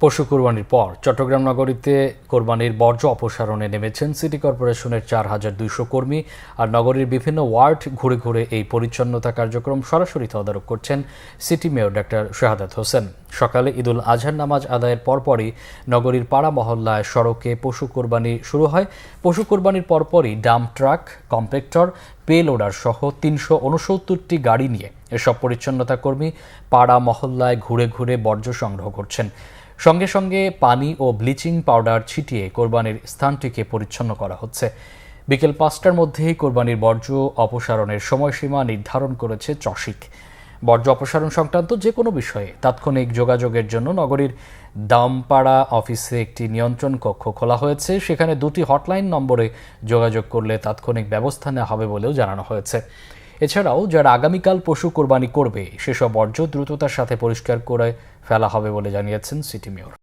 পশু কোরবানির পর চট্টগ্রাম নগরীতে কোরবানির বর্জ্য অপসারণে নেমেছেন সিটি কর্পোরেশনের 4,200 কর্মী। আর নগরীর বিভিন্ন ওয়ার্ড ঘুরে ঘুরে এই পরিচ্ছন্নতা কার্যক্রম সরাসরি তদারক করছেন city mayor doctor Shahadat Hossain. সকালে ঈদুল আজহার নামাজ আদায়ের পরপরই নগরীর পাড়া মহল্লায় সড়কে পশু কোরবানি শুরু হয়। পশু কোরবানির পরপরই dump truck, compactor, pay loader সহ 369টি গাড়ি নিয়ে এসব পরিচ্ছন্নতা কর্মী পাড়া মহল্লায় ঘুরে ঘুরে বর্জ্য সংগ্রহ করছেন। সঙ্গে সঙ্গে পানি ও ব্লিচিং পাউডার ছিটিয়ে কোরবানির স্থানটিকে পরিচ্ছন্ন করা হচ্ছে। বিকেল 5টার মধ্যেই কোরবানির বর্জ্য অপসারণের সময়সীমা নির্ধারণ করেছে চসিক। বর্জ্য অপসারণ সংক্রান্ত যে কোনো বিষয়ে তাৎক্ষণিক যোগাযোগের জন্য নগরীর দামপাড়া অফিসে একটি নিয়ন্ত্রণ কক্ষ খোলা হয়েছে। সেখানে 2টি হটলাইন নম্বরে যোগাযোগ করলে তাৎক্ষণিক ব্যবস্থা নেওয়া হবে বলেও জানানো হয়েছে। এছাড়াও যারা আগামীকাল পশু কোরবানি করবে সেসব বর্জ্য দ্রুততার সাথে পরিষ্কার করে ফেলা হবে বলে জানিয়েছেন সিটি মেয়র।